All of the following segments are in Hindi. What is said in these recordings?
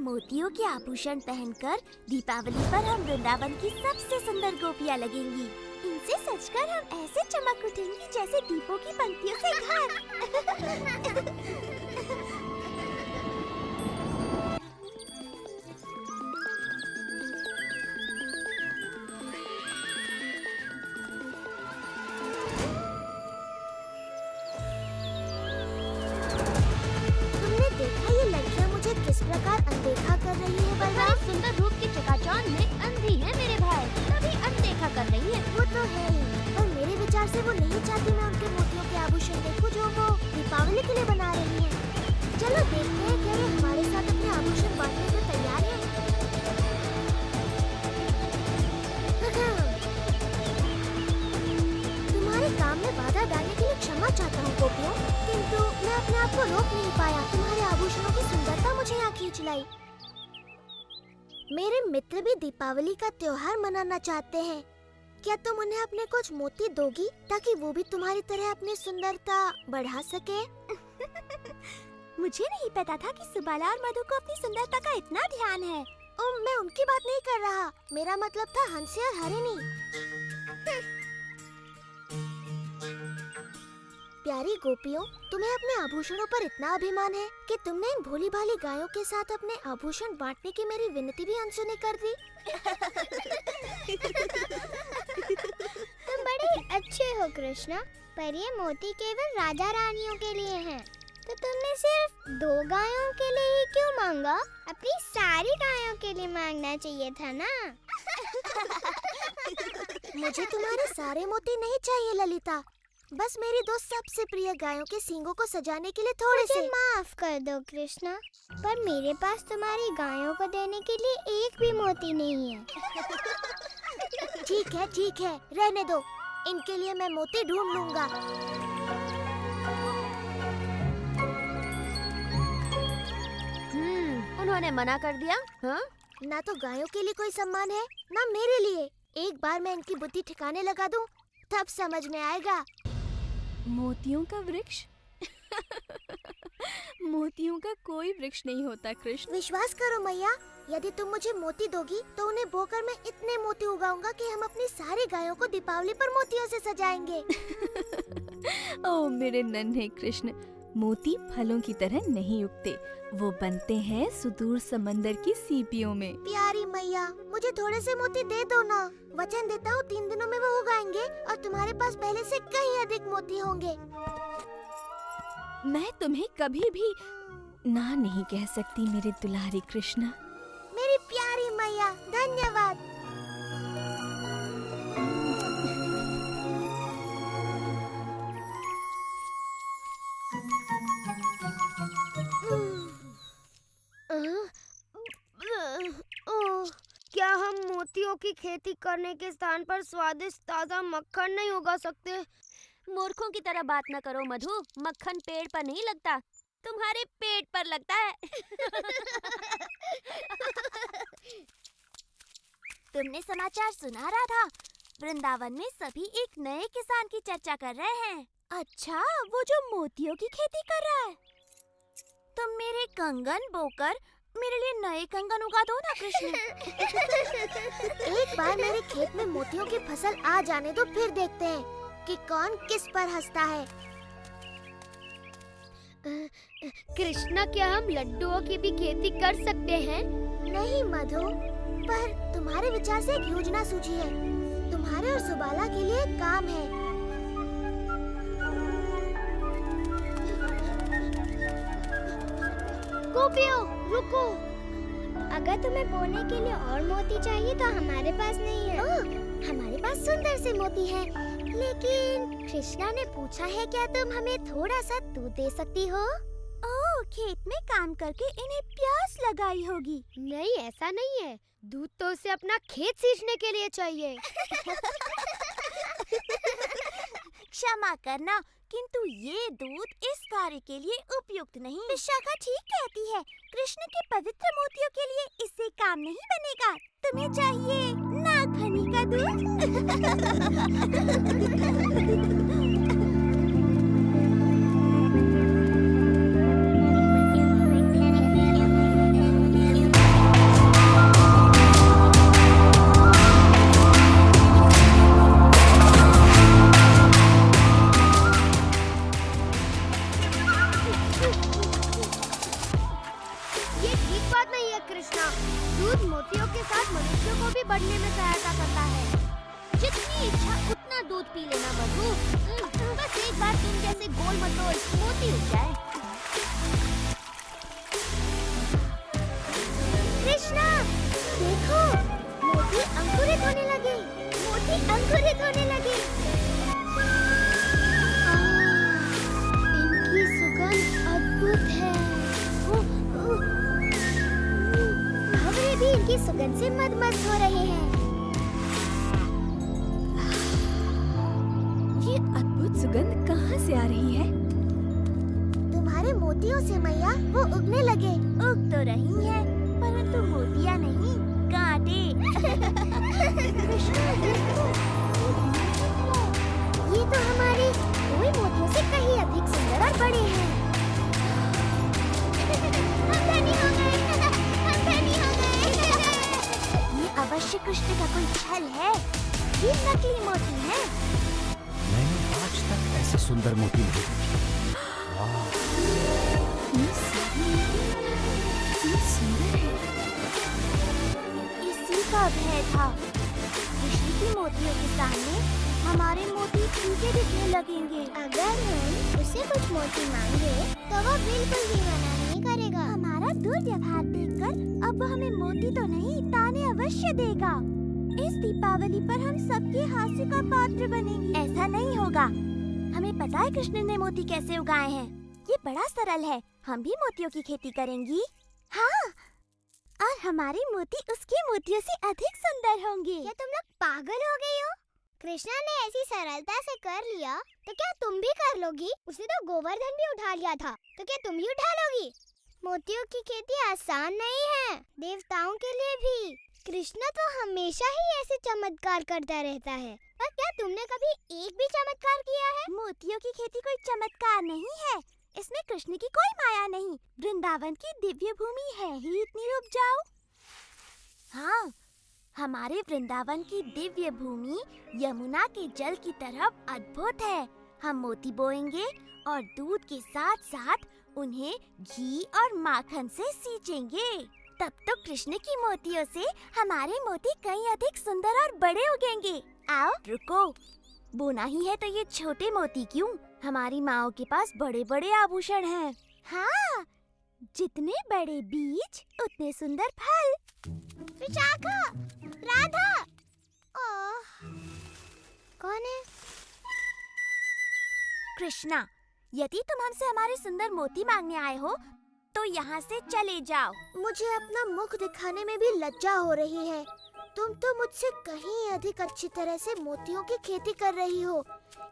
मोतियों के आभूषण पहनकर दीपावली पर हम वृंदावन की सबसे सुंदर गोपियाँ लगेंगी। इनसे सजकर हम ऐसे चमक उठेंगी जैसे दीपों की पंक्तियों से घर। तुमने देखा ये लड़कियाँ मुझे किस प्रकार अनदेखा कर रही है बलराम? सुंदर रूप के चकाचौंध में अंधी है मेरे भाई, तभी अनदेखा कर रही है। वो तो है ही, पर मेरे विचार से वो नहीं चाहती मैं उनके मोतियों के आभूषण देखूं जो वो दीपावली के लिए बना रही हैं। चलो देखते हैं क्या ये हमारे साथ अपने आभूषण बांटने को तैयार है। तुम्हारे काम में बाधा डालने के लिए क्षमा चाहता हूँ गोपियों, किंतु मैं अपने आप को रोक नहीं पाया। तुम्हारे आभूषणों की सुंदरता मुझे यहाँ खींच लाई। मेरे मित्र भी दीपावली का त्योहार मनाना चाहते हैं। क्या तुम उन्हें अपने कुछ मोती दोगी ताकि वो भी तुम्हारी तरह अपनी सुंदरता बढ़ा सके? मुझे नहीं पता था कि सुबाला और मधु को अपनी सुंदरता का इतना ध्यान है। मैं उनकी बात नहीं कर रहा, मेरा मतलब था हंसी और हरिणी। प्यारी गोपियों, तुम्हें अपने आभूषणों पर इतना अभिमान है कि तुमने इन भोली भाली गायों के साथ अपने आभूषण बांटने की मेरी विनती भी अनसुनी कर दी। तुम बड़े अच्छे हो कृष्णा, पर ये मोती केवल राजा रानियों के लिए हैं। तो तुमने सिर्फ 2 गायों के लिए ही क्यों मांगा? अपनी सारी गायों के लिए मांगना चाहिए था ना। मुझे तुम्हारे सारे मोती नहीं चाहिए ललिता, बस मेरी 2 सबसे प्रिय गायों के सींगों को सजाने के लिए थोड़े से। माफ कर दो कृष्णा, पर मेरे पास तुम्हारी गायों को देने के लिए एक भी मोती नहीं है। ठीक है, रहने दो। इनके लिए मैं मोती ढूंढ लूंगा। उन्होंने मना कर दिया। हाँ? ना तो गायों के लिए कोई सम्मान है, ना मेरे लिए। एक बार मैं इनकी बुद्धि ठिकाने लगा दूं, तब समझ में आएगा। मोतियों का वृक्ष? मोतियों का कोई वृक्ष नहीं होता कृष्ण। विश्वास करो मैया, यदि तुम मुझे मोती दोगी तो उन्हें बोकर मैं इतने मोती उगाऊंगा कि हम अपनी सारी गायों को दीपावली पर मोतियों से सजाएंगे। ओ मेरे नन्हे कृष्ण, मोती फलों की तरह नहीं उगते, वो बनते हैं सुदूर समंदर की सीपियों में। प्यारी मैया, मुझे थोड़े से मोती दे दो ना। वचन देता हूँ 3 दिनों में वो उगाएंगे और तुम्हारे पास पहले से कहीं अधिक मोती होंगे। मैं तुम्हें कभी भी ना नहीं कह सकती मेरे दुलारे कृष्णा। मेरी प्यारी मैया, धन्यवाद। क्या हम मोतियों की खेती करने के स्थान पर स्वादिष्ट ताजा मक्खन नहीं उगा सकते? मूर्खों की तरह बात न करो मधु, मक्खन पेड़ पर नहीं लगता, तुम्हारे पेट पर लगता है। तुमने समाचार सुना राधा? वृंदावन में सभी एक नए किसान की चर्चा कर रहे हैं। अच्छा, वो जो मोतियों की खेती कर रहा है। तुम मेरे कंगन बोकर मेरे लिए नए कंगन उगा दो ना कृष्ण। एक बार मेरे खेत में मोतियों की फसल आ जाने दो, फिर देखते हैं कि कौन किस पर हंसता है। कृष्णा, क्या हम लड्डुओं की भी खेती कर सकते हैं? नहीं मधु, पर तुम्हारे विचार से एक योजना सूझी है। तुम्हारे और सुबाला के लिए एक काम है। गोपियों, रुको। अगर तुम्हें बोने के लिए और मोती चाहिए तो हमारे पास नहीं है। हमारे पास सुंदर से मोती हैं, लेकिन कृष्णा ने पूछा है क्या तुम हमें थोड़ा सा दूध दे सकती हो? ओह, खेत में काम करके इन्हें प्यास लगाई होगी। नहीं, ऐसा नहीं है। दूध तो उसे अपना खेत सींचने के लिए चाहिए। क्षमा करना, किंतु ये दूध इस कार्य के लिए उपयुक्त नहीं। विशाखा ठीक कहती है, कृष्ण के पवित्र मोतियों के लिए इससे काम नहीं बनेगा। तुम्हें चाहिए नागफनी का दूध। दूध पी लेना मधु। बस एक बार तुम जैसे गोल मटोल मोती उग जाए। कृष्णा, देखो, मोती अंकुरित होने लगे। मोती अंकुरित होने लगे। इनकी सुगंध अद्भुत है। भंवरे भी इनकी सुगंध से मदमस्त हो रहे हैं। ये अद्भुत सुगंध कहाँ से आ रही है? तुम्हारे मोतियों से मैया, वो उगने लगे। उग तो रही है, परंतु मोतियाँ नहीं, कांटे। ये तो हमारे कोई मोतियों से कहीं अधिक सुंदर और बड़े हैं। हम धनी हो गए, हम धनी हो गए। ये अवश्य कृष्ण का कोई छल है। ये नकली मोती है। मैंने आज तक ऐसे सुंदर मोती नहीं देखे। वाह! ये सुंदर है। इसी का भय था। कृष्ण की मोतियों के सामने हमारे मोती फीके दिखने लगेंगे। अगर हम उसे कुछ मोती मांगे तो वो बिल्कुल भी मना नहीं करेगा। हमारा दुर्व्यवहार देखकर अब वो हमें मोती तो नहीं, ताने अवश्य देगा। इस दीपावली पर हम सबके हास्य का पात्र बनेंगे। ऐसा नहीं होगा। हमें पता है कृष्ण ने मोती कैसे उगाए हैं। ये बड़ा सरल है। हम भी मोतियों की खेती करेंगी। हाँ, और हमारे मोती उसके मोतियों से अधिक सुंदर होंगे। क्या तुम लोग पागल हो गई हो? कृष्णा ने ऐसी सरलता से कर लिया तो क्या तुम भी कर लोगी? उसने तो गोवर्धन भी उठा लिया था, तो क्या तुम भी उठा लोगी? मोतियों की खेती आसान नहीं है, देवताओं के लिए भी। कृष्णा तो हमेशा ही ऐसे चमत्कार करता रहता है। पर क्या तुमने कभी एक भी चमत्कार किया है? मोतियों की खेती कोई चमत्कार नहीं है। इसमें कृष्ण की कोई माया नहीं। वृंदावन की दिव्य भूमि है ही इतनी उपजाऊ। हाँ, हमारे वृंदावन की दिव्य भूमि यमुना के जल की तरफ अद्भुत है। हम मोती बोएंगे और दूध के साथ साथ उन्हें घी और माखन से सींचेंगे। तब तो कृष्ण की मोतियों से हमारे मोती कहीं अधिक सुंदर और बड़े उगेंगे। आओ, रुको। बोना ही है तो ये छोटे मोती क्यों? हमारी माओ के पास बड़े बड़े आभूषण हैं। हाँ, जितने बड़े बीज उतने सुंदर फल। विशाखा, राधा, कौन है? कृष्णा, यदि तुम हमसे हमारे सुंदर मोती मांगने आए हो तो यहाँ से चले जाओ। मुझे अपना मुख दिखाने में भी लज्जा हो रही है। तुम तो मुझसे कहीं अधिक अच्छी तरह से मोतियों की खेती कर रही हो।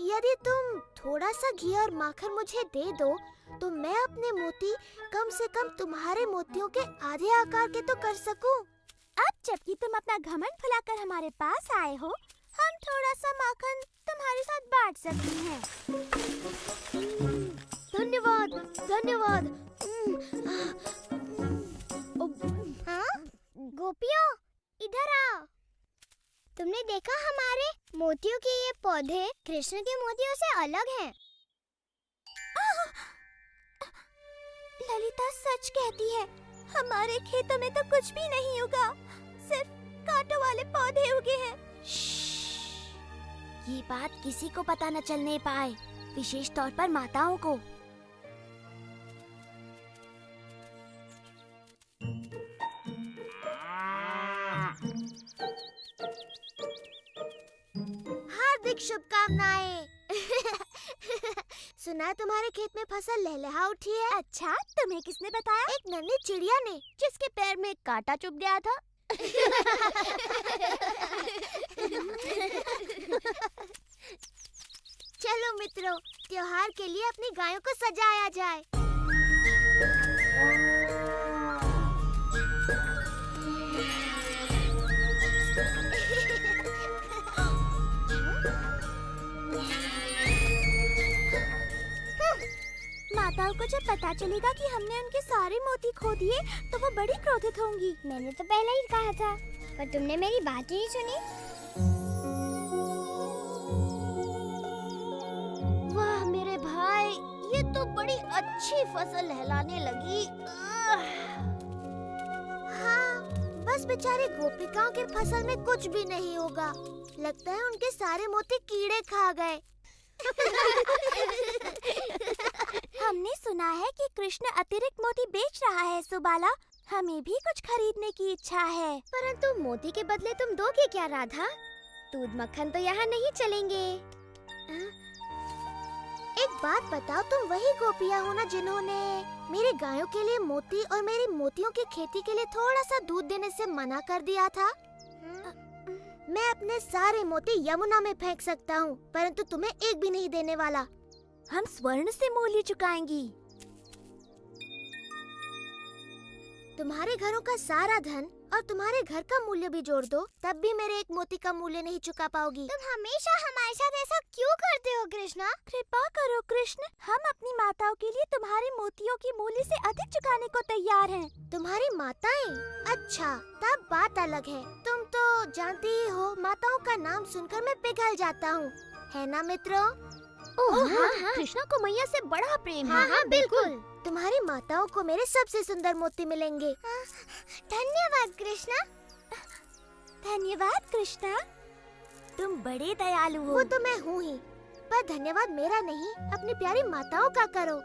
यदि तुम थोड़ा सा घी और माखन मुझे दे दो तो मैं अपने मोती कम से कम तुम्हारे मोतियों के आधे आकार के तो कर सकूं। अब जबकि तुम अपना घमंड फुलाकर हमारे पास आए हो, हम थोड़ा सा माखन तुम्हारे साथ बांट सकती हैं। धन्यवाद, धन्यवाद। हाँ? गोपियों, इधर आओ। तुमने देखा हमारे मोतियों के ये पौधे कृष्ण के मोतियों से अलग हैं। ललिता सच कहती है। हमारे खेतों में तो कुछ भी नहीं उगा, सिर्फ कांटों वाले पौधे उगे हैं। ये बात किसी को पता न चलने पाए, विशेष तौर पर माताओं को। हार्दिक शुभकामनाएं। सुना तुम्हारे खेत में फसल लहलहा उठी है। अच्छा, तुम्हें किसने बताया? एक नन्ही चिड़िया ने, जिसके पैर में कांटा चुभ गया था। चलो मित्रों, त्योहार के लिए अपनी गायों को सजाया जाए। माताओं को जब पता चलेगा कि हमने उनके सारे मोती खो दिए तो वो बड़ी क्रोधित होंगी। मैंने तो पहले ही कहा था, पर तुमने मेरी बात ही नहीं सुनी। वाह मेरे भाई, ये तो बड़ी अच्छी फसल लहलाने लगी। हाँ, बस बेचारी गोपिकाओं के फसल में कुछ भी नहीं होगा। लगता है उनके सारे मोती कीड़े खा गए। हमने सुना है कि कृष्ण अतिरिक्त मोती बेच रहा है सुबाला। हमें भी कुछ खरीदने की इच्छा है। परंतु मोती के बदले तुम दोगे क्या राधा? दूध मक्खन तो यहाँ नहीं चलेंगे। एक बात बताओ, तुम वही गोपियाँ हो ना जिन्होंने मेरे गायों के लिए मोती और मेरी मोतियों की खेती के लिए थोड़ा सा दूध देने से मना कर दिया था? मैं अपने सारे मोती यमुना में फेंक सकता हूँ, परंतु तुम्हें एक भी नहीं देने वाला। हम स्वर्ण से मूल्य चुकाएंगी। तुम्हारे घरों का सारा धन और तुम्हारे घर का मूल्य भी जोड़ दो, तब भी मेरे एक मोती का मूल्य नहीं चुका पाओगी। तुम हमेशा हमारे साथ ऐसा क्यों करते हो कृष्णा? कृपा करो कृष्ण, हम अपनी माताओं के लिए तुम्हारे मोतियों की मूल्य से अधिक चुकाने को तैयार हैं। तुम्हारी माताएं? अच्छा, तब बात अलग है। तुम तो जानती ही हो, माताओं का नाम सुनकर मैं पिघल जाता हूँ, है ना मित्रों? हाँ, कृष्णा को मैया से बड़ा प्रेम है। हाँ, बिल्कुल। तुम्हारी माताओं को मेरे सबसे सुंदर मोती मिलेंगे। धन्यवाद कृष्णा। धन्यवाद कृष्णा, तुम बड़े दयालु हो। वो तो मैं हूँ ही, पर धन्यवाद मेरा नहीं, अपनी प्यारी माताओं का करो।